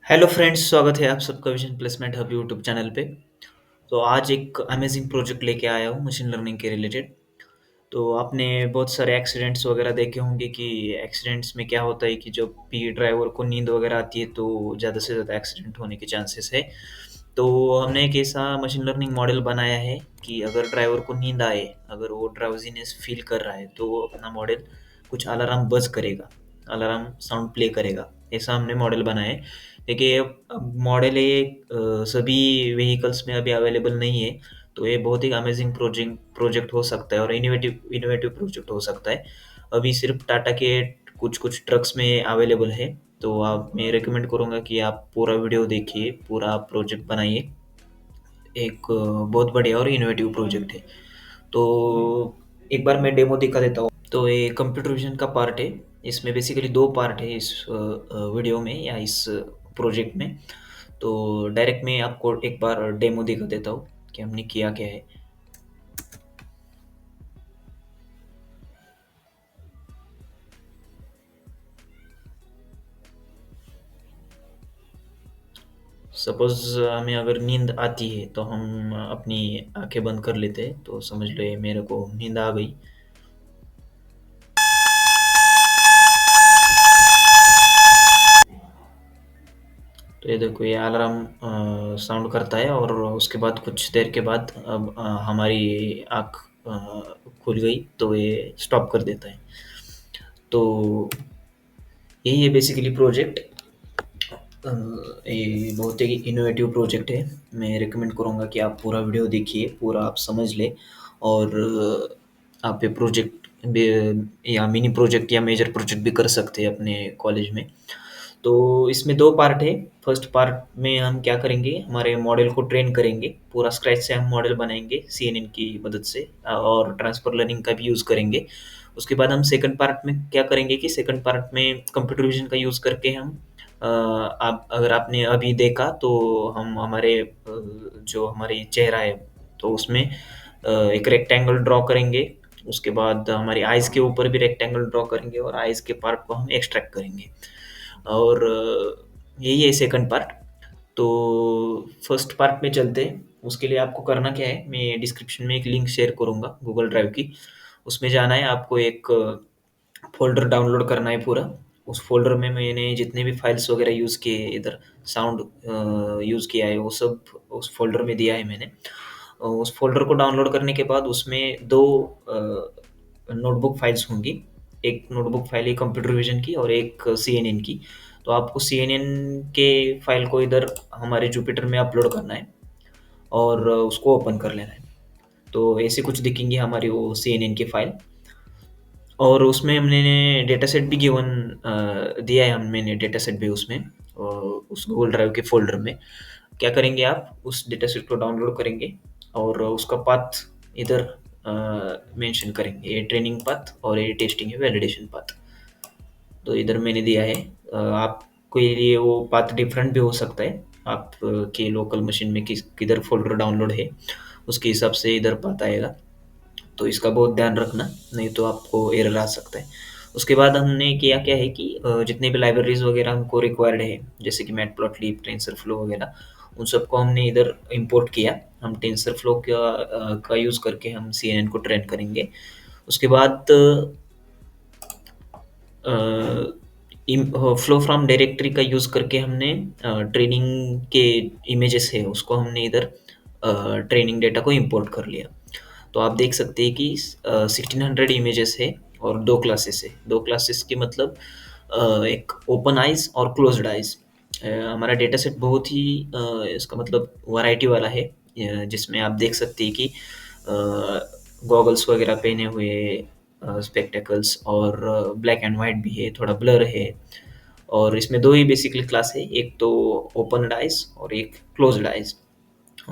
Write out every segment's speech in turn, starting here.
Hello friends, स्वागत है आप सबका vision placement hub YouTube channel पे। तो आज एक अमेजिंग प्रोजेक्ट लेके आया हूँ मशीन लर्निंग के रिलेटेड। तो आपने बहुत सारे एक्सीडेंट्स वगैरह देखे होंगे कि एक्सीडेंट्स में क्या होता है कि जब भी ड्राइवर को नींद वगैरह आती है तो ज़्यादा से ज़्यादा एक्सीडेंट होने के चांसेस है। तो हमने एक ऐसा मशीन लर्निंग मॉडल बनाया है कि अगर ड्राइवर को नींद आए, अगर वो ड्राउजीनेस फील कर रहा है तो अपना मॉडल कुछ अलार्म बज करेगा, अलार्म साउंड प्ले करेगा। ऐसा हमने मॉडल बनाया है। देखिए, अब मॉडल ये सभी व्हीकल्स में अभी अवेलेबल नहीं है। तो ये बहुत ही अमेजिंग प्रोजेक्ट हो सकता है और इनोवेटिव इनोवेटिव प्रोजेक्ट हो सकता है। अभी सिर्फ टाटा के कुछ कुछ ट्रक्स में अवेलेबल है। तो आप मैं रिकमेंड करूँगा कि आप पूरा वीडियो देखिए, पूरा प्रोजेक्ट बनाइए। एक बहुत बढ़िया और इनोवेटिव प्रोजेक्ट है। तो एक बार मैं डेमो दिखा देता हूँ। तो ये कंप्यूटर विजन का पार्ट है। इसमें बेसिकली दो पार्ट है इस वीडियो में या इस प्रोजेक्ट में। तो डायरेक्ट मैं आपको एक बार डेमो दिखा देता हूँ कि हमने किया क्या है। सपोज हमें अगर नींद आती है तो हम अपनी आंखें बंद कर लेते हैं। तो समझ लो ये मेरे को नींद आ गई। तो ये देखो, ये अलार्म साउंड करता है और उसके बाद कुछ देर के बाद अब हमारी आँख खुल गई तो ये स्टॉप कर देता है। तो यही है बेसिकली प्रोजेक्ट। ये बहुत ही इनोवेटिव प्रोजेक्ट है। मैं रिकमेंड करूँगा कि आप पूरा वीडियो देखिए, पूरा आप समझ लें। और आप ये प्रोजेक्ट या मिनी प्रोजेक्ट या मेजर प्रोजेक्ट भी कर सकते हैं अपने कॉलेज में। तो इसमें 2 पार्ट है। फर्स्ट पार्ट में हम क्या करेंगे, हमारे मॉडल को ट्रेन करेंगे। पूरा स्क्रैच से हम मॉडल बनाएँगे सीएनएन की मदद से और ट्रांसफर लर्निंग का भी यूज़ करेंगे। उसके बाद हम सेकंड पार्ट में क्या करेंगे कि सेकंड पार्ट में कंप्यूटर विज़न का यूज़ करके हम आप अगर आपने अभी देखा तो हम हमारे जो हमारी चेहरा है तो उसमें एक रेक्टेंगल ड्रॉ करेंगे। उसके बाद हमारी आइज़ के ऊपर भी रेक्टेंगल ड्रॉ करेंगे और आइज़ के पार्ट को हम एक्सट्रैक्ट करेंगे। और यही है सेकंड पार्ट। तो फर्स्ट पार्ट में चलते हैं। उसके लिए आपको करना क्या है, मैं डिस्क्रिप्शन में एक लिंक शेयर करूँगा गूगल ड्राइव की। उसमें जाना है आपको, एक फ़ोल्डर डाउनलोड करना है पूरा। उस फ़ोल्डर में मैंने जितने भी फाइल्स वगैरह यूज़ किए, इधर साउंड यूज़ किया है, वो सब उस फ़ोल्डर में दिया है मैंने। उस फ़ोल्डर को डाउनलोड करने के बाद उसमें 2 नोटबुक फाइल्स होंगी। एक नोटबुक फाइल है कंप्यूटर विज़न की और एक सीएनएन की। तो आपको सीएनएन के फाइल को इधर हमारे जुपिटर में अपलोड करना है और उसको ओपन कर लेना है। तो ऐसे कुछ दिखेंगी हमारी वो सीएनएन की फाइल। और उसमें हमने डेटा सेट भी गिवन दिया है, हम मैंने डेटा सेट भी उसमें उस गूगल ड्राइव के फ़ोल्डर में। क्या करेंगे, आप उस डेटा सेट को डाउनलोड करेंगे और उसका पाथ इधर मेंशन करेंगे। ये ट्रेनिंग पाथ और ये टेस्टिंग है वैलिडेशन पाथ। तो इधर मैंने दिया है। आपके लिए वो पाथ डिफरेंट भी हो सकता है। आप के लोकल मशीन में किधर फ़ोल्डर डाउनलोड है, उसके हिसाब से इधर पाथ आएगा। तो इसका बहुत ध्यान रखना, नहीं तो आपको एरर आ सकता है। उसके बाद हमने किया क्या है कि जितने भी लाइब्रेरीज़ वगैरह हमको रिक्वायर्ड है, जैसे कि मैटप्लॉटलिब, टेंसरफ्लो वगैरह, उन सबको हमने इधर इम्पोर्ट किया। हम टेंसरफ्लो का यूज़ करके हम सीएनएन को ट्रेन करेंगे। उसके बाद फ्लो फ्रॉम डायरेक्टरी का यूज़ करके हमने ट्रेनिंग के इमेजेस है उसको हमने इधर ट्रेनिंग डेटा को इंपोर्ट कर लिया। तो आप देख सकते हैं कि 1600 इमेजेस है और 2 क्लासेस है। 2 क्लासेस के मतलब एक ओपन आइज़ और क्लोज्ड आइज़। हमारा डेटा सेट बहुत ही इसका मतलब वैरायटी वाला है, जिसमें आप देख सकते हैं कि गॉगल्स वगैरह पहने हुए, स्पेक्टेकल्स और ब्लैक एंड व्हाइट भी है, थोड़ा ब्लर है। और इसमें 2 ही बेसिकली क्लास है, एक तो ओपन्ड आइज़ और एक क्लोज्ड आइज़।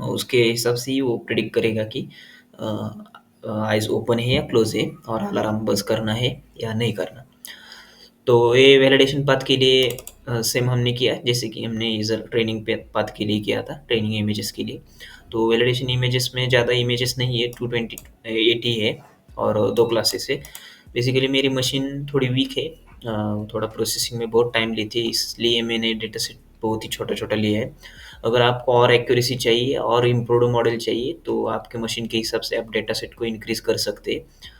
उसके हिसाब से ही वो प्रेडिक्ट करेगा कि आइज़ ओपन है या क्लोज़ है और अलार्म बज़ करना है या नहीं करना। तो ये वैलिडेशन पाथ के लिए सेम हमने किया जैसे कि हमने इधर ट्रेनिंग पे पाथ के लिए किया था, ट्रेनिंग इमेजेस के लिए। तो वैलिडेशन इमेजेस में ज़्यादा इमेजेस नहीं है, 220 80 है और 2 क्लासेस है। बेसिकली मेरी मशीन थोड़ी वीक है, थोड़ा प्रोसेसिंग में बहुत टाइम लेती है, इसलिए मैंने डेटा सेट बहुत ही छोटा-छोटा लिया है। अगर आपको और एक्यूरेसी चाहिए और इम्प्रूव्ड मॉडल चाहिए तो आपके मशीन के हिसाब से आप डेटा सेट को इंक्रीज़ कर सकते हैं।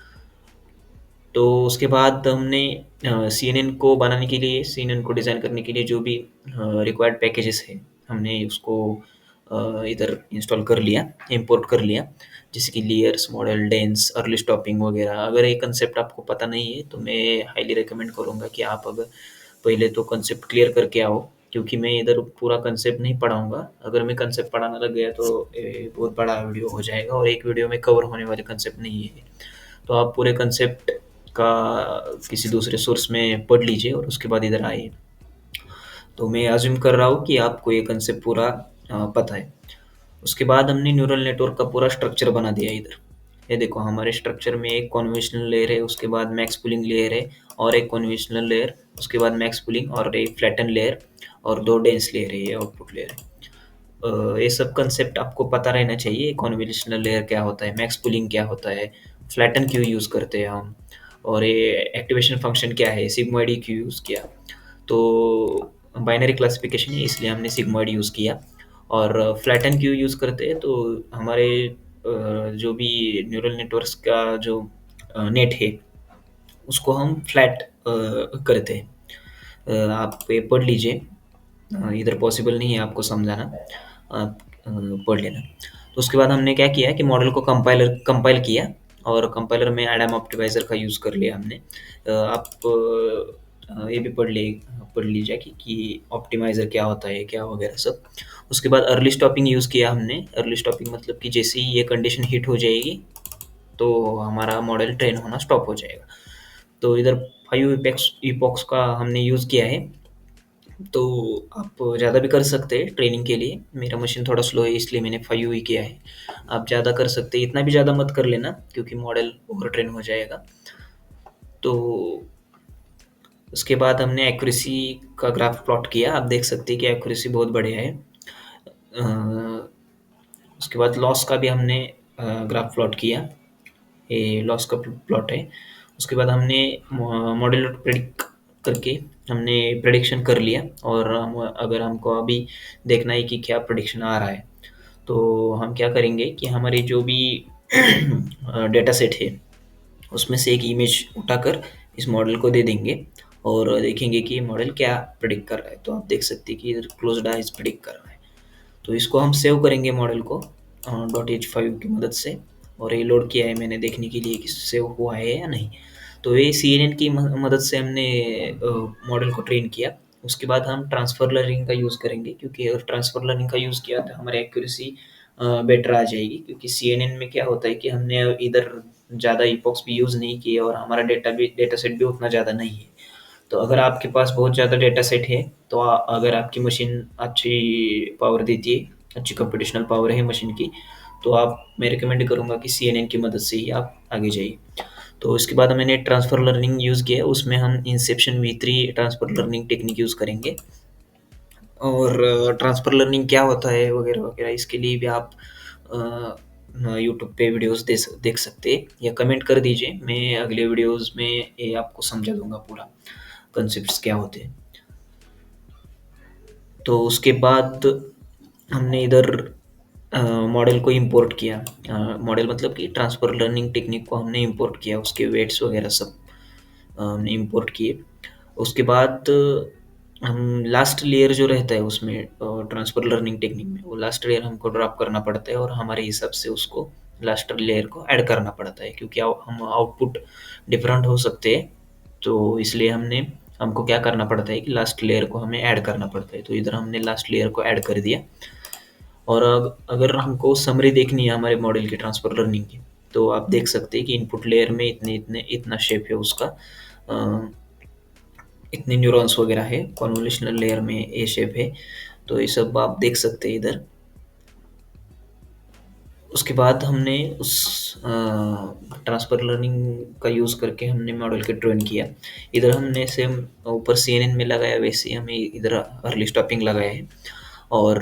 तो उसके बाद हमने सीएनएन को बनाने के लिए, सीएनएन को डिज़ाइन करने के लिए जो भी रिक्वायर्ड पैकेजेस हैं, हमने उसको इधर इंस्टॉल कर लिया, इम्पोर्ट कर लिया। जैसे कि layers, model, dense, early stopping वगैरह। अगर ये कंसेप्ट आपको पता नहीं है तो मैं हाईली रिकमेंड करूँगा कि आप अगर पहले तो कंसेप्ट क्लियर करके आओ, क्योंकि मैं इधर पूरा कंसेप्ट नहीं पढ़ाऊँगा। अगर मैं कंसेप्ट पढ़ाने लग गया तो बहुत बड़ा वीडियो हो जाएगा और एक वीडियो में कवर होने वाले कंसेप्ट नहीं है। तो आप पूरे कंसेप्ट का किसी दूसरे सोर्स में पढ़ लीजिए और उसके बाद इधर आइए। तो मैं अज़्यूम कर रहा हूँ कि आपको ये कंसेप्ट पूरा पता है। उसके बाद हमने न्यूरल नेटवर्क का पूरा स्ट्रक्चर बना दिया इधर। ये देखो हमारे स्ट्रक्चर में एक कन्वेंशनल लेयर है, उसके बाद मैक्स पूलिंग लेयर है और एक कन्वेंशनल लेयर, उसके बाद मैक्स पूलिंग और एक फ्लैटन लेयर और 2 डेंस लेयर है, ये आउटपुट लेयर है। ये सब कंसेप्ट आपको पता रहना चाहिए। कन्वोल्यूशनल लेयर क्या होता है, मैक्स पूलिंग क्या होता है, फ्लैटन क्यों यूज़ करते हैं हम, और ये एक्टिवेशन फंक्शन क्या है, सिग्मॉइड क्यों यूज़ किया। तो बाइनरी क्लासिफिकेशन है इसलिए हमने सिग्मॉइड यूज़ किया। और फ्लैटन क्यों यूज़ करते हैं, तो हमारे जो भी न्यूरल नेटवर्क्स का जो नेट है उसको हम फ्लैट करते हैं। आप ये पढ़ लीजिए। इधर पॉसिबल नहीं है आपको समझाना, आप पढ़ लेना। तो उसके बाद हमने क्या किया कि मॉडल को कंपाइल किया और कंपाइलर में एडम ऑप्टिमाइज़र का यूज़ कर लिया हमने। आप ये भी पढ़ लीजिए कि ऑप्टिमाइज़र क्या होता है, क्या वगैरह सब। उसके बाद अर्ली स्टॉपिंग यूज़ किया हमने। अर्ली स्टॉपिंग मतलब कि जैसे ही ये कंडीशन हिट हो जाएगी, तो हमारा मॉडल ट्रेन होना स्टॉप हो जाएगा। तो इधर 5 इपॉक्स का हमने यूज़ किया है। तो आप ज़्यादा भी कर सकते हैं ट्रेनिंग के लिए। मेरा मशीन थोड़ा स्लो है इसलिए मैंने 5 ही किया है। आप ज़्यादा कर सकते हैं, इतना भी ज़्यादा मत कर लेना क्योंकि मॉडल ओवर ट्रेन हो जाएगा। तो उसके बाद हमने एक्यूरेसी का ग्राफ प्लॉट किया। आप देख सकते हैं कि एक्यूरेसी बहुत बढ़िया है। उसके बाद लॉस का भी हमने ग्राफ प्लॉट किया। ये लॉस का प्लॉट है। उसके बाद हमने मॉडल प्रेडिक्ट करके हमने प्रेडिक्शन कर लिया। और अगर हमको अभी देखना है कि क्या प्रेडिक्शन आ रहा है, तो हम क्या करेंगे कि हमारे जो भी डेटा सेट है उसमें से एक इमेज उठाकर इस मॉडल को दे देंगे और देखेंगे कि ये मॉडल क्या प्रेडिक्ट कर रहा है। तो आप देख सकते हैं कि इधर क्लोज्ड आइज प्रेडिक्ट कर रहा है। तो इसको हम सेव करेंगे मॉडल को .h5 की मदद से। और ये लोड किया है मैंने देखने के लिए कि सेव हुआ है या नहीं। तो ये CNN की मदद से हमने मॉडल को ट्रेन किया। उसके बाद हम ट्रांसफर लर्निंग का यूज़ करेंगे, क्योंकि अगर ट्रांसफर लर्निंग का यूज़ किया तो हमारी एक्यूरेसी बेटर आ जाएगी। क्योंकि CNN में क्या होता है कि हमने इधर ज़्यादा इपॉक्स भी यूज़ नहीं किए और हमारा डेटा सेट भी उतना ज़्यादा नहीं है। तो अगर आपके पास बहुत ज़्यादा डेटा सेट है, तो अगर आपकी मशीन अच्छी पावर देती है, अच्छी कंप्यूटेशनल पावर है मशीन की, तो आप मैं रिकमेंड करूँगा कि CNN की मदद से ही आप आगे जाइए। तो इसके बाद मैंने ट्रांसफ़र लर्निंग यूज़ किया, उसमें हम Inception V3 transfer learning technique use करेंगे। और ट्रांसफ़र लर्निंग क्या होता है वगैरह वगैरह, इसके लिए भी आप यूट्यूब पे वीडियोस देख सकते हैं या कमेंट कर दीजिए। मैं अगले वीडियोस में ये आपको समझा दूंगा पूरा कंसेप्ट्स क्या होते हैं। तो उसके बाद हमने इधर मॉडल को इंपोर्ट किया। मॉडल मतलब कि ट्रांसफ़र लर्निंग टेक्निक को हमने इंपोर्ट किया, उसके वेट्स वगैरह सब हमने इंपोर्ट किए। उसके बाद हम लास्ट लेयर जो रहता है उसमें ट्रांसफ़र लर्निंग टेक्निक में, वो लास्ट लेयर हमको ड्रॉप करना पड़ता है और हमारे हिसाब से उसको लास्ट लेयर को ऐड करना पड़ता है, क्योंकि हम आउटपुट डिफरेंट हो सकते हैं। तो इसलिए हमको क्या करना पड़ता है कि लास्ट लेयर को हमें ऐड करना पड़ता है। तो इधर हमने लास्ट लेयर को ऐड कर दिया। और अगर हमको समरी देखनी है हमारे मॉडल की ट्रांसफ़र लर्निंग की, तो आप देख सकते हैं कि इनपुट लेयर में इतना शेप है उसका, अ, इतने न्यूरॉन्स वगैरह है। कन्वोल्यूशनल लेयर में ए शेप है। तो ये सब आप देख सकते हैं इधर। उसके बाद हमने उस ट्रांसफ़र लर्निंग का यूज़ करके हमने मॉडल को ट्रेन किया। इधर हमने सेम ऊपर CNN में लगाया, वैसे ही हमें इधर अर्ली स्टॉपिंग लगाया है और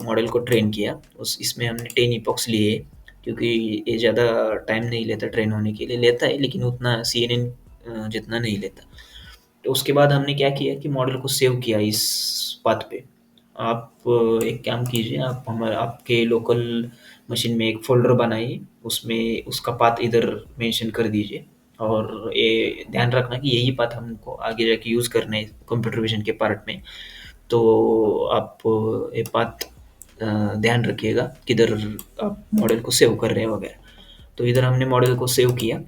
मॉडल को ट्रेन किया। इसमें हमने 10 इपॉक्स लिए, क्योंकि ये ज़्यादा टाइम नहीं लेता ट्रेन होने के लिए। लेता है लेकिन उतना CNN जितना नहीं लेता। तो उसके बाद हमने क्या किया कि मॉडल को सेव किया इस पाथ पे। आप एक काम कीजिए, आप हमारे आपके लोकल मशीन में एक फ़ोल्डर बनाइए, उसमें उसका पाथ इधर मेंशन कर दीजिए और ये ध्यान रखना कि यही पाथ हमको आगे जाके यूज़ करना है कंप्यूटर विज़न के पार्ट में। तो आप ये पाथ ध्यान रखिएगा किधर आप मॉडल को सेव कर रहे हैं वगैरह। तो इधर हमने मॉडल को सेव किया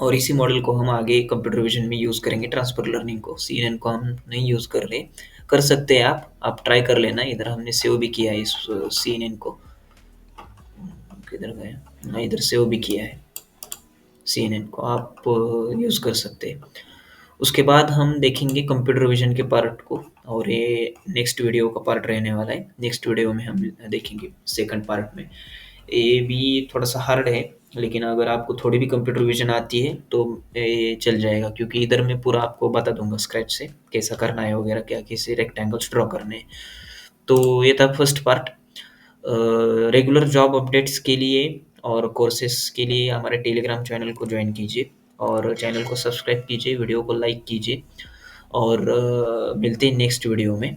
और इसी मॉडल को हम आगे कंप्यूटर विज़न में यूज़ करेंगे ट्रांसफर लर्निंग को। सीएनएन को हम नहीं यूज़ कर रहे, कर सकते हैं आप ट्राई कर लेना। इधर हमने सेव भी किया है इस सीएनएन को। किधर गया? हाँ, इधर सेव भी किया है सीएनएन को, आप यूज़ कर सकते हैं। उसके बाद हम देखेंगे कंप्यूटर विज़न के पार्ट को और ये नेक्स्ट वीडियो का पार्ट रहने वाला है। नेक्स्ट वीडियो में हम देखेंगे सेकंड पार्ट में। ये भी थोड़ा-सा हार्ड है, लेकिन अगर आपको थोड़ी भी कंप्यूटर विज़न आती है तो ये चल जाएगा, क्योंकि इधर मैं पूरा आपको बता दूँगा स्क्रैच से कैसा करना है वगैरह, क्या कैसे रेक्टेंगल्स ड्रॉ करने हैं। तो ये था first part. Regular job updates के लिए और कोर्सेज़ के लिए हमारे टेलीग्राम चैनल को जॉइन कीजिए और चैनल को सब्सक्राइब कीजिए, वीडियो को लाइक कीजिए और मिलते हैं नेक्स्ट वीडियो में।